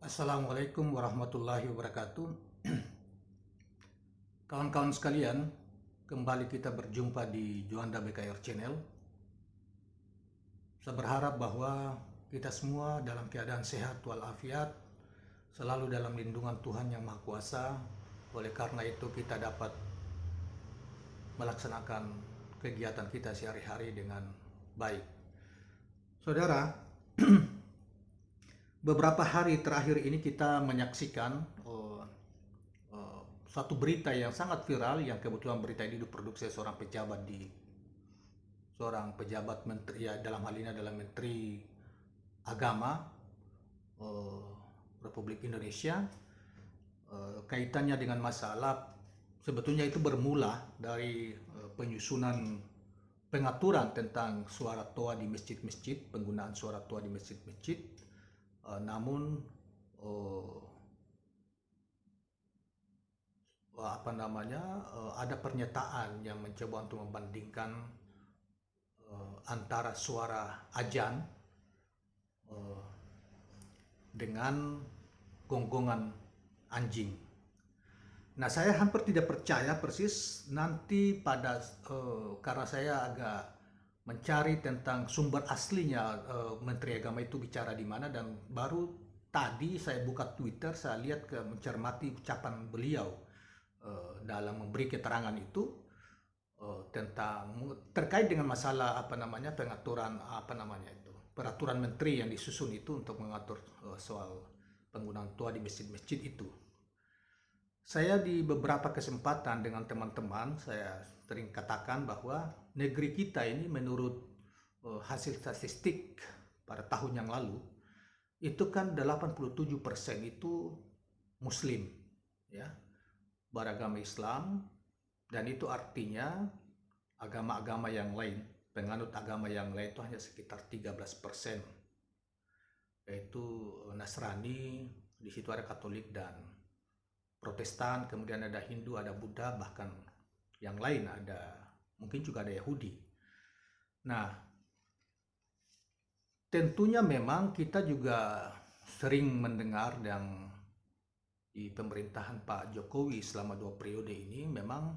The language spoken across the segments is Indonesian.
Assalamualaikum warahmatullahi wabarakatuh. Kawan-kawan sekalian, kembali kita berjumpa di Juanda BKR Channel. Saya berharap bahwa kita semua dalam keadaan sehat walafiat, selalu dalam lindungan Tuhan Yang Maha Kuasa. Oleh karena itu kita dapat melaksanakan kegiatan kita sehari-hari dengan baik. Saudara, beberapa hari terakhir ini kita menyaksikan satu berita yang sangat viral, yang kebetulan berita ini diproduksi seorang pejabat menteri, ya, dalam hal ini adalah Menteri Agama eh, Republik Indonesia. Kaitannya dengan masalah, sebetulnya itu bermula dari penyusunan pengaturan tentang suara toa di masjid-masjid, penggunaan suara toa di masjid-masjid. Namun ada pernyataan yang mencoba untuk membandingkan antara suara azan dengan gonggongan anjing. Nah, saya hampir tidak percaya persis nanti karena saya agak mencari tentang sumber aslinya Menteri Agama itu bicara di mana, dan baru tadi saya buka Twitter, saya lihat mencermati ucapan beliau dalam memberi keterangan itu tentang terkait dengan masalah pengaturan peraturan menteri yang disusun itu untuk mengatur soal penggunaan toa di masjid-masjid itu. Saya di beberapa kesempatan dengan teman-teman saya sering katakan bahwa negeri kita ini menurut hasil statistik pada tahun yang lalu itu kan 87% itu muslim, ya, beragama Islam, dan itu artinya agama-agama yang lain, penganut agama yang lain itu hanya sekitar 13%, yaitu Nasrani, di situ ada Katolik dan Protestan, kemudian ada Hindu, ada Buddha, bahkan yang lain ada, mungkin juga ada Yahudi. Nah, tentunya memang kita juga sering mendengar yang di pemerintahan Pak Jokowi selama 2 periode ini memang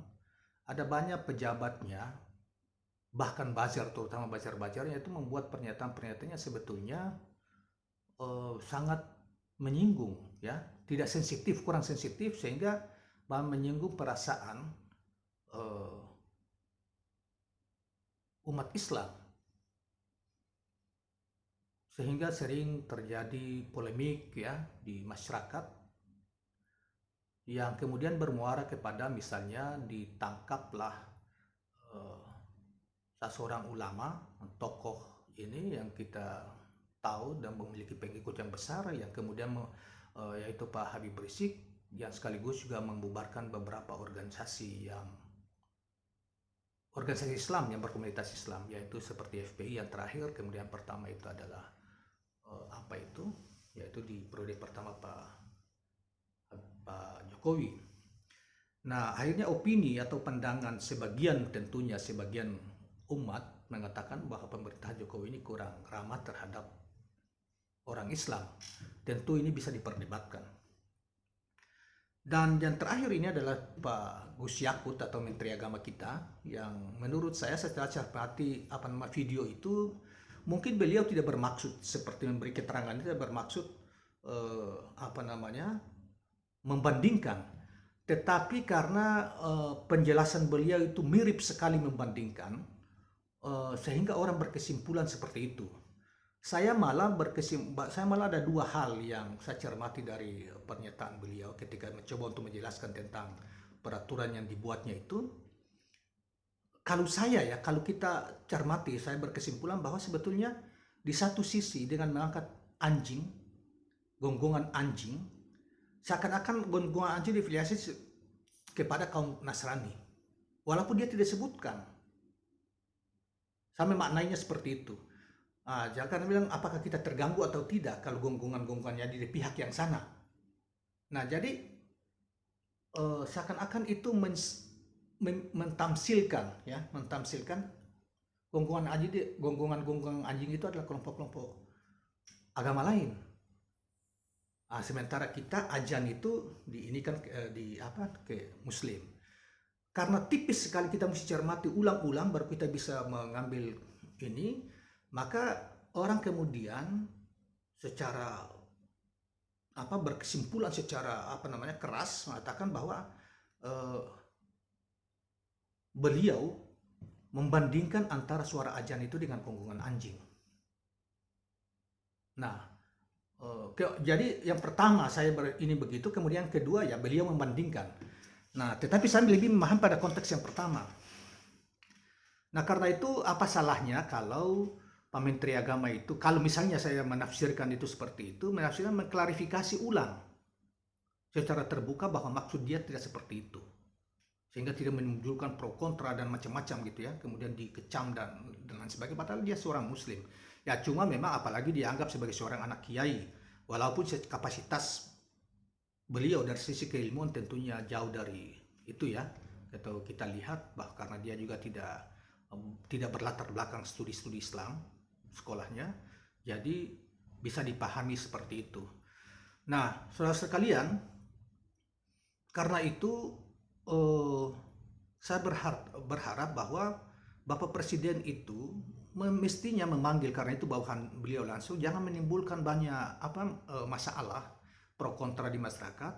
ada banyak pejabatnya, bahkan buzzer, terutama buzzer-buzzernya itu membuat pernyataan-pernyataannya sebetulnya sangat menyinggung, ya, tidak sensitif, kurang sensitif, sehingga menyinggung perasaan umat Islam, sehingga sering terjadi polemik, ya, di masyarakat yang kemudian bermuara kepada misalnya ditangkaplah seorang ulama, tokoh ini yang kita tahu dan memiliki pengikut yang besar, yang kemudian yaitu Pak Habib Rizik, yang sekaligus juga membubarkan beberapa organisasi Islam yang berkomunitas Islam, yaitu seperti FPI yang terakhir, kemudian pertama itu adalah yaitu di periode pertama Pak Jokowi. Nah, akhirnya opini atau pandangan tentunya sebagian umat mengatakan bahwa pemerintahan Jokowi ini kurang ramah terhadap orang Islam. Tentu ini bisa diperdebatkan. Dan yang terakhir ini adalah Pak Gus Yakut atau Menteri Agama kita, yang menurut saya setelah cermati video itu, mungkin beliau tidak bermaksud seperti memberi keterangan, tidak bermaksud membandingkan, tetapi karena penjelasan beliau itu mirip sekali membandingkan, sehingga orang berkesimpulan seperti itu. Saya malah ada dua hal yang saya cermati dari pernyataan beliau ketika mencoba untuk menjelaskan tentang peraturan yang dibuatnya itu. Kalau kita cermati, saya berkesimpulan bahwa sebetulnya di satu sisi dengan mengangkat anjing, gonggongan anjing, seakan-akan gonggongan anjing diafiliasi kepada kaum Nasrani, walaupun dia tidak sebutkan. Sampai maknanya seperti itu. Jangan bilang apakah kita terganggu atau tidak kalau gonggongan-gonggongannya di pihak yang sana. Nah, jadi seakan-akan itu mentamsilkan gonggongan anjing itu adalah kelompok-kelompok agama lain. Sementara kita ajan itu di ini kan di apa ke Muslim. Karena tipis sekali kita mesti cermati ulang-ulang baru kita bisa mengambil ini, maka orang kemudian secara apa berkesimpulan secara apa namanya keras mengatakan bahwa eh, beliau membandingkan antara suara ajan itu dengan gonggongan anjing. Nah, jadi yang pertama saya ini begitu, kemudian kedua ya beliau membandingkan. Nah, tetapi saya lebih memahami pada konteks yang pertama. Nah, karena itu apa salahnya kalau Pak Menteri Agama itu, kalau misalnya saya menafsirkan itu seperti itu, menafsirkan mengklarifikasi ulang secara terbuka bahwa maksud dia tidak seperti itu. Sehingga tidak menimbulkan pro kontra dan macam-macam gitu ya, kemudian dikecam dan lain sebagainya, padahal dia seorang muslim. Ya cuma memang apalagi dianggap sebagai seorang anak kiai, walaupun kapasitas beliau dari sisi keilmuan tentunya jauh dari itu ya. Atau kita lihat bahwa karena dia juga tidak berlatar belakang studi-studi Islam sekolahnya, jadi bisa dipahami seperti itu. Nah, saudara sekalian, karena itu saya berharap bahwa Bapak Presiden itu mestinya memanggil, karena itu bawahan beliau langsung, jangan menimbulkan banyak masalah pro kontra di masyarakat,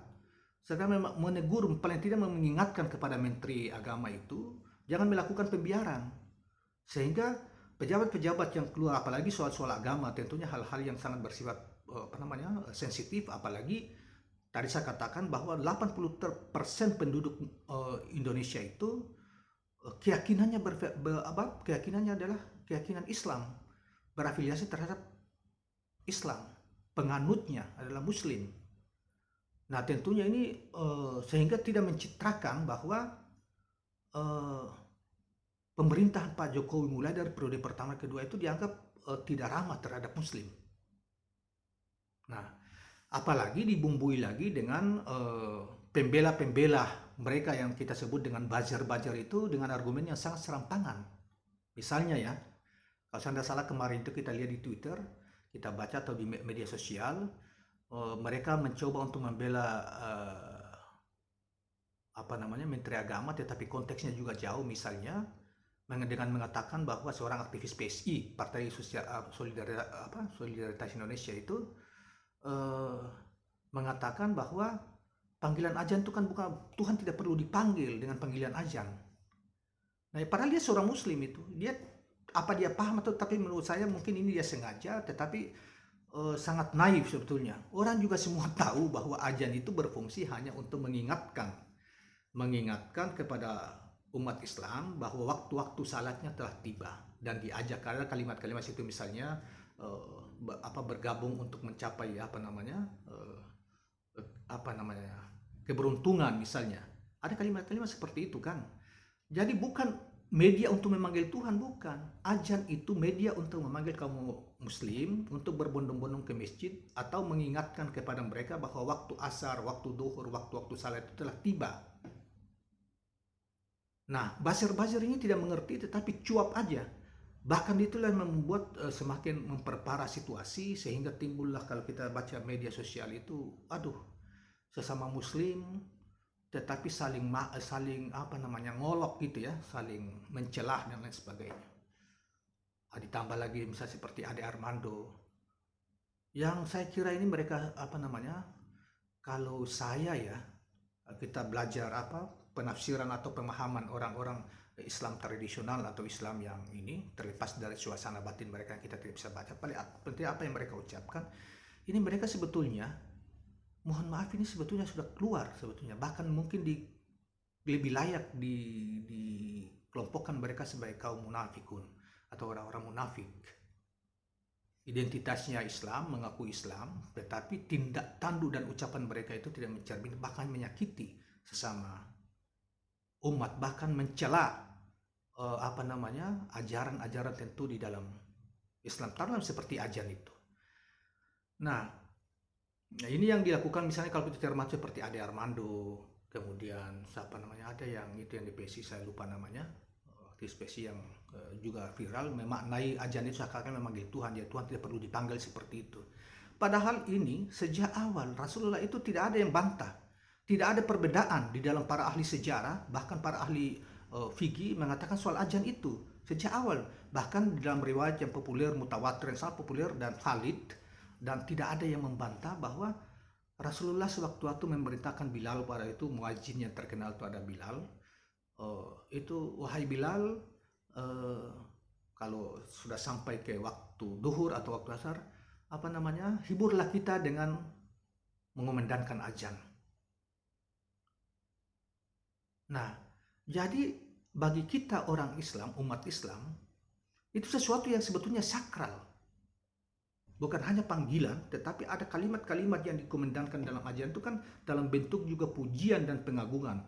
sedang menegur, paling tidak mengingatkan kepada Menteri Agama itu jangan melakukan pembiaran, sehingga pejabat-pejabat yang keluar, apalagi soal-soal agama, tentunya hal-hal yang sangat bersifat sensitif, apalagi tadi saya katakan bahwa 80% penduduk Indonesia itu keyakinannya keyakinannya adalah keyakinan Islam, berafiliasi terhadap Islam, penganutnya adalah Muslim. Nah, tentunya ini sehingga tidak mencitrakan bahwa pemerintahan Pak Jokowi mulai dari periode pertama kedua itu dianggap tidak ramah terhadap Muslim. Nah, apalagi dibumbui lagi dengan pembela-pembela mereka yang kita sebut dengan buzzer-buzzer itu dengan argumen yang sangat serampangan. Misalnya ya, kalau saya tidak salah kemarin itu kita lihat di Twitter, kita baca atau di media sosial, mereka mencoba untuk membela Menteri Agama, tetapi konteksnya juga jauh. Misalnya dengan mengatakan bahwa seorang aktivis PSI, Partai Solidaritas Indonesia itu mengatakan bahwa panggilan azan itu kan bukan, Tuhan tidak perlu dipanggil dengan panggilan azan. Nah, padahal dia seorang Muslim itu, dia paham atau, tapi menurut saya mungkin ini dia sengaja, tetapi sangat naif sebetulnya. Orang juga semua tahu bahwa azan itu berfungsi hanya untuk mengingatkan kepada umat Islam bahwa waktu-waktu salatnya telah tiba, dan diajak kalimat-kalimat itu misalnya bergabung untuk mencapai keberuntungan misalnya. Ada kalimat-kalimat seperti itu kan. Jadi bukan media untuk memanggil Tuhan, bukan. Azan itu media untuk memanggil kaum muslim untuk berbondong-bondong ke masjid atau mengingatkan kepada mereka bahwa waktu asar, waktu duhur, waktu-waktu salat itu telah tiba. Nah, buzzer-buzzer ini tidak mengerti, tetapi cuap aja. Bahkan itulah yang membuat semakin memperparah situasi, sehingga timbullah kalau kita baca media sosial itu, sesama muslim tetapi saling ngolok gitu ya, saling mencelah dan lain sebagainya. Ditambah lagi misalnya seperti Ade Armando, yang saya kira ini mereka kalau saya ya, kita belajar penafsiran atau pemahaman orang-orang Islam tradisional atau Islam yang ini terlepas dari suasana batin mereka yang kita tidak bisa baca, paling penting apa yang mereka ucapkan, ini mereka sebetulnya, mohon maaf, ini sebetulnya sudah keluar sebetulnya, bahkan mungkin lebih layak dikelompokkan mereka sebagai kaum munafikun atau orang-orang munafik. Identitasnya Islam, mengaku Islam, tetapi tindak tanduk dan ucapan mereka itu tidak mencermin, bahkan menyakiti sesama umat, bahkan mencela ajaran-ajaran tentu di dalam Islam, taruhlah seperti azan itu. Nah, ini yang dilakukan misalnya kalau kita cermat seperti Ade Armando, kemudian ada yang itu yang di PSI, saya lupa namanya, aktivis PSI yang juga viral memaknai azan itu seakan-akan memanggil Tuhan, ya Tuhan tidak perlu dipanggil seperti itu. Padahal ini sejak awal Rasulullah itu tidak ada yang bantah. Tidak ada perbedaan di dalam para ahli sejarah, bahkan para ahli fikih mengatakan soal ajan itu sejak awal. Bahkan di dalam riwayat yang populer, mutawatir yang sangat populer dan valid, dan tidak ada yang membantah bahwa Rasulullah sewaktu-waktu memerintahkan Bilal, pada itu muadzin yang terkenal itu ada Bilal, itu wahai Bilal, kalau sudah sampai ke waktu duhur atau waktu asar, hiburlah kita dengan mengumandangkan azan. Nah, jadi bagi kita orang Islam, umat Islam, itu sesuatu yang sebetulnya sakral. Bukan hanya panggilan, tetapi ada kalimat-kalimat yang dikumandangkan dalam azan itu kan dalam bentuk juga pujian dan pengagungan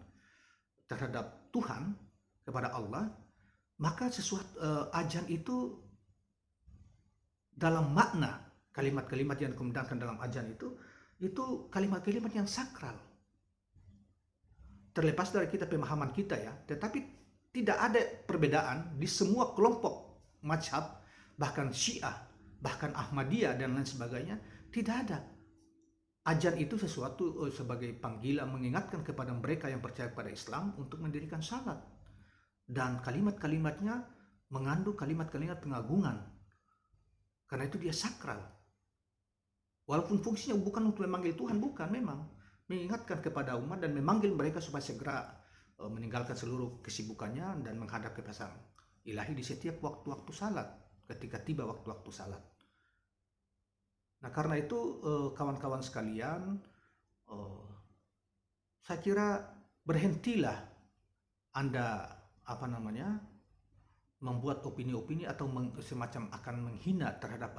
terhadap Tuhan, kepada Allah. Maka sesuatu azan itu dalam makna kalimat-kalimat yang dikumandangkan dalam azan itu kalimat-kalimat yang sakral. Terlepas dari kita pemahaman kita ya, tetapi tidak ada perbedaan di semua kelompok mazhab, bahkan Syiah, bahkan Ahmadiyah dan lain sebagainya, tidak ada. Azan itu sesuatu sebagai panggilan mengingatkan kepada mereka yang percaya pada Islam untuk mendirikan salat. Dan kalimat-kalimatnya mengandung kalimat-kalimat pengagungan. Karena itu dia sakral. Walaupun fungsinya bukan untuk memanggil Tuhan, bukan, memang mengingatkan kepada umat dan memanggil mereka supaya segera meninggalkan seluruh kesibukannya dan menghadap ke pasang ilahi di setiap waktu-waktu salat, ketika tiba waktu-waktu salat. Nah, karena itu kawan-kawan sekalian, saya kira berhentilah Anda membuat opini-opini atau semacam akan menghina terhadap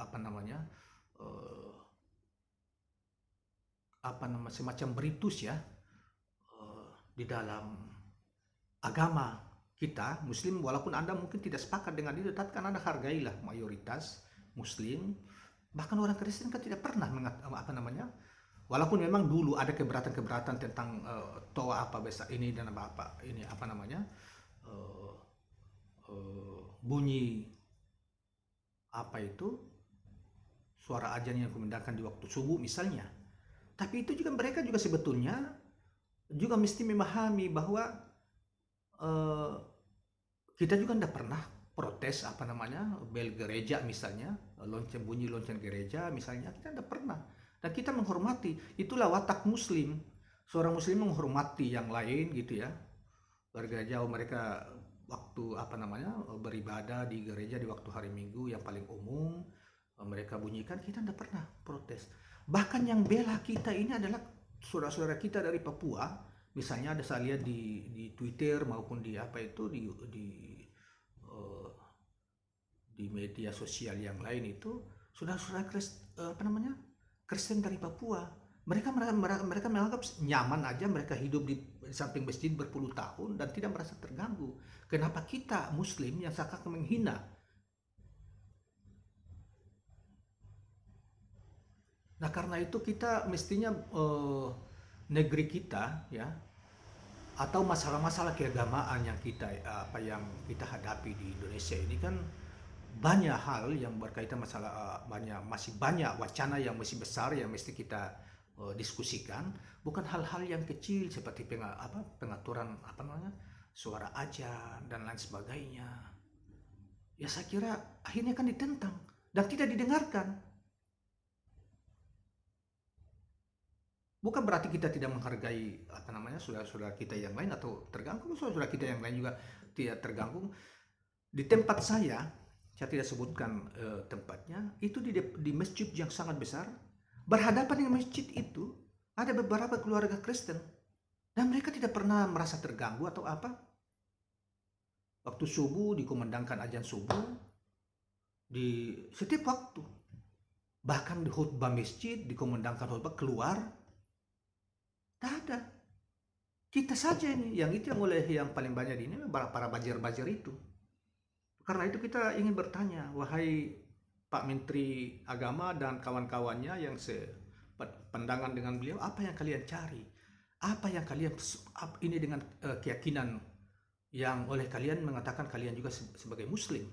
semacam beritus ya di dalam agama kita Muslim. Walaupun Anda mungkin tidak sepakat dengan itu, tapi kan Anda hargailah mayoritas Muslim. Bahkan orang Kristen kan tidak pernah walaupun memang dulu ada keberatan-keberatan tentang toa apa besar ini dan bunyi suara azan yang dikumandangkan di waktu subuh misalnya. Tapi itu juga mereka juga sebetulnya juga mesti memahami bahwa kita juga tidak pernah protes bel gereja misalnya, bunyi lonceng gereja misalnya, kita tidak pernah. Dan kita menghormati, itulah watak Muslim. Seorang Muslim menghormati yang lain gitu ya. Warga jauh mereka waktu beribadah di gereja di waktu hari Minggu yang paling umum, mereka bunyikan, kita tidak pernah protes. Bahkan yang bela kita ini adalah saudara-saudara kita dari Papua. Misalnya ada saya lihat di Twitter maupun di media sosial yang lain, itu saudara-saudara Kristen dari Papua. Mereka menganggap nyaman aja, mereka hidup di samping masjid berpuluh tahun dan tidak merasa terganggu. Kenapa kita Muslim yang seakan menghina? Nah, karena itu kita mestinya negeri kita ya, atau masalah-masalah keagamaan yang kita hadapi di Indonesia ini kan banyak hal yang berkaitan masih banyak wacana yang masih besar yang mesti kita diskusikan, bukan hal-hal yang kecil seperti pengaturan suara azan dan lain sebagainya. Ya saya kira akhirnya kan ditentang dan tidak didengarkan. Bukan berarti kita tidak menghargai saudara-saudara kita yang lain atau terganggu, saudara kita yang lain juga tidak terganggu. Di tempat saya tidak sebutkan tempatnya, itu di masjid yang sangat besar. Berhadapan dengan masjid itu ada beberapa keluarga Kristen dan mereka tidak pernah merasa terganggu atau apa. Waktu subuh dikumandangkan azan subuh di setiap waktu. Bahkan di khutbah masjid dikumandangkan khutbah keluar. Tidak ada. Kita saja ini yang paling banyak ini para bajar-bajar itu. Karena itu kita ingin bertanya, wahai Pak Menteri Agama dan kawan-kawannya yang sepandangan dengan beliau, apa yang kalian cari? Apa yang kalian ini dengan keyakinan yang oleh kalian mengatakan kalian juga sebagai Muslim?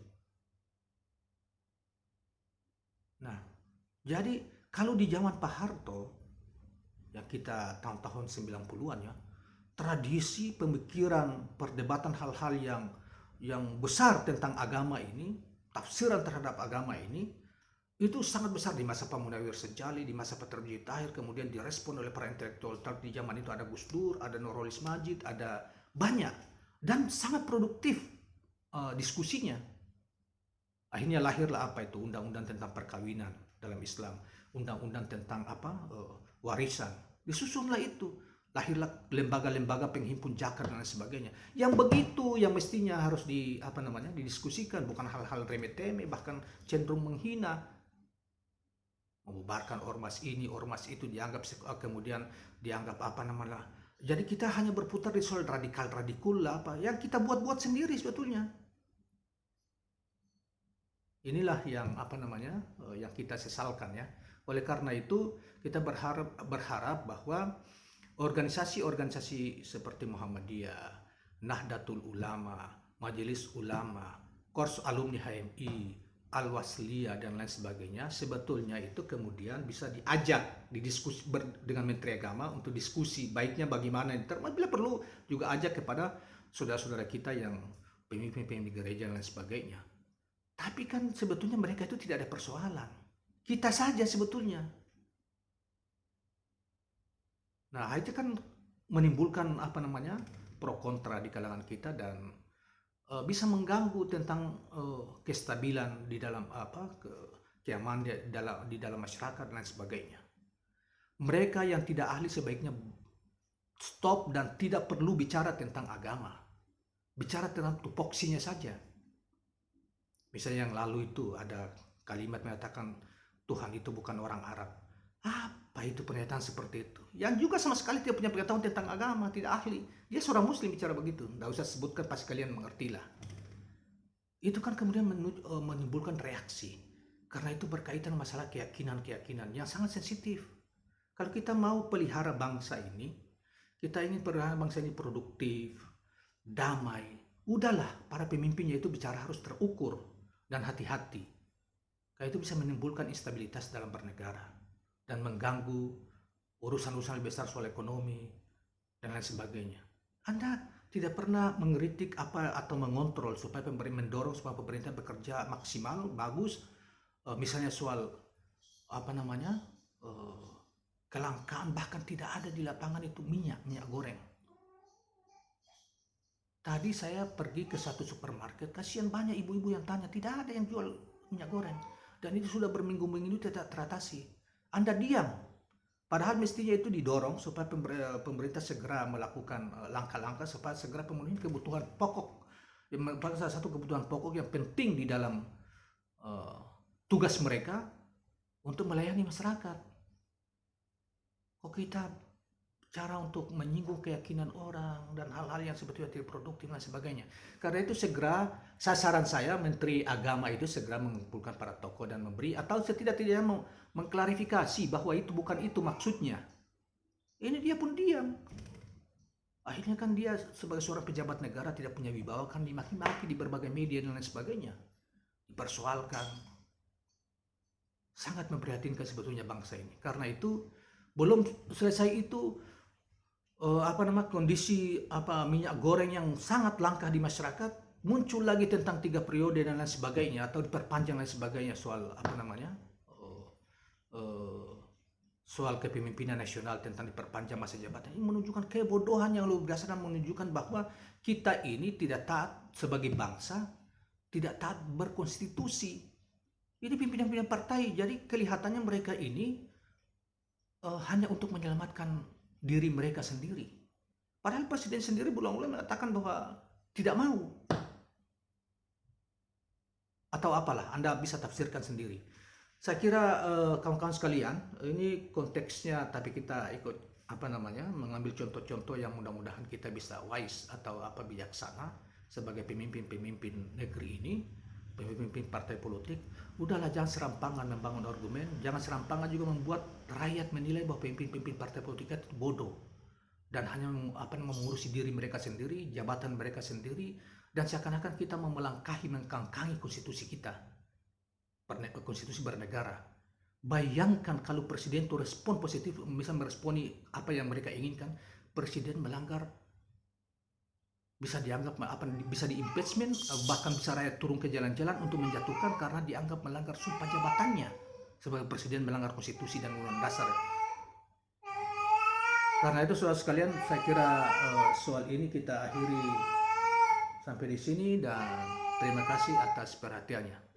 Nah, jadi Kalau di zaman Pak Harto, yang kita tahun-tahun 90-an ya, tradisi pemikiran perdebatan hal-hal yang besar tentang agama ini, tafsiran terhadap agama ini, itu sangat besar di masa Pak Munawir Sejali, di masa Pak Tarji Tahir, kemudian direspon oleh para intelektual. Di zaman itu ada Gus Dur, ada Nurholis Majid, ada banyak, dan sangat produktif diskusinya. Akhirnya lahirlah apa itu undang-undang tentang perkawinan dalam Islam, undang-undang tentang warisan. Disusunlah itu, lahirlah lembaga-lembaga penghimpun zakat dan lain sebagainya. Yang begitu yang mestinya harus didiskusikan, bukan hal-hal remeh-temeh, bahkan cenderung menghina, membubarkan ormas ini, ormas itu, dianggap kemudian dianggap jadi kita hanya berputar di soal radikal yang kita buat-buat sendiri sebetulnya. Inilah yang yang kita sesalkan ya. Oleh karena itu kita berharap bahwa organisasi-organisasi seperti Muhammadiyah, Nahdlatul Ulama, Majelis Ulama, Korps Alumni HMI, Al-Wasliyah dan lain sebagainya, sebetulnya itu kemudian bisa diajak didiskusi dengan Menteri Agama untuk diskusi baiknya bagaimana, bila perlu juga ajak kepada saudara-saudara kita yang pemimpin-pemimpin gereja dan lain sebagainya. Tapi kan sebetulnya mereka itu tidak ada persoalan. Kita saja sebetulnya. Nah, itu kan menimbulkan pro kontra di kalangan kita dan bisa mengganggu tentang kestabilan di dalam keamanan di dalam masyarakat dan lain sebagainya. Mereka yang tidak ahli sebaiknya stop dan tidak perlu bicara tentang agama. Bicara tentang tupoksinya saja. Misalnya yang lalu itu ada kalimat mengatakan Tuhan itu bukan orang Arab. Apa itu pernyataan seperti itu? Yang juga sama sekali tidak punya pengetahuan tentang agama, tidak ahli. Dia seorang muslim bicara begitu. Tidak usah sebutkan, pasti kalian mengertilah. Itu kan kemudian menimbulkan reaksi. Karena itu berkaitan masalah keyakinan-keyakinan yang sangat sensitif. Kalau kita mau pelihara bangsa ini, kita ingin pelihara bangsa ini produktif, damai, udahlah para pemimpinnya itu bicara harus terukur dan hati-hati. Karena itu bisa menimbulkan instabilitas dalam bernegara dan mengganggu urusan-urusan lebih besar soal ekonomi dan lain sebagainya. Anda tidak pernah mengkritik atau mengontrol supaya mendorong supaya pemerintah bekerja maksimal, bagus. Misalnya soal kelangkaan, bahkan tidak ada di lapangan itu minyak goreng. Tadi saya pergi ke satu supermarket, kasihan banyak ibu-ibu yang tanya, tidak ada yang jual minyak goreng. Dan itu sudah berminggu-minggu tidak teratasi. Anda diam. Padahal mestinya itu didorong supaya pemerintah segera melakukan langkah-langkah supaya segera memenuhi kebutuhan pokok. Salah satu kebutuhan pokok yang penting di dalam tugas mereka untuk melayani masyarakat. Kok kita cara untuk menyinggung keyakinan orang dan hal-hal yang sebetulnya tidak produktif dan sebagainya. Karena itu segera sasaran saya Menteri Agama itu segera mengumpulkan para tokoh dan memberi atau setidak-tidaknya mengklarifikasi bahwa itu bukan itu maksudnya. Ini dia pun diam. Akhirnya kan dia sebagai seorang pejabat negara tidak punya wibawa, kan dimaki-maki di berbagai media dan lain sebagainya. Dipersoalkan. Sangat memprihatinkan sebetulnya bangsa ini. Karena itu belum selesai itu kondisi minyak goreng yang sangat langka di masyarakat, muncul lagi tentang 3 periode dan lain sebagainya atau diperpanjang dan sebagainya soal soal kepemimpinan nasional tentang diperpanjang masa jabatan. Ini menunjukkan kebodohan yang luar biasa dan menunjukkan bahwa kita ini tidak taat sebagai bangsa, tidak taat berkonstitusi. Ini pimpinan-pimpinan partai, jadi kelihatannya mereka ini hanya untuk menyelamatkan diri mereka sendiri. Padahal presiden sendiri berulang-ulang mengatakan bahwa tidak mau. Atau apalah, Anda bisa tafsirkan sendiri. Saya kira kawan-kawan sekalian, ini konteksnya, tapi kita ikut mengambil contoh-contoh yang mudah-mudahan kita bisa wise atau bijaksana sebagai pemimpin-pemimpin negeri ini, pemimpin partai politik. Udahlah, jangan serampangan membangun argumen, jangan serampangan juga membuat rakyat menilai bahwa pemimpin-pemimpin partai politik itu bodoh dan hanya mengurusi diri mereka sendiri, jabatan mereka sendiri, dan seakan-akan kita mengkangkangi konstitusi kita, konstitusi bernegara. Bayangkan kalau presiden itu respon positif, bisa meresponi apa yang mereka inginkan, presiden melanggar bisa dianggap bisa di impeachment, bahkan bisa rakyat turun ke jalan-jalan untuk menjatuhkan karena dianggap melanggar sumpah jabatannya sebagai presiden, melanggar konstitusi dan undang-undang dasar. Karena itu saudara sekalian, saya kira soal ini kita akhiri sampai di sini dan terima kasih atas perhatiannya.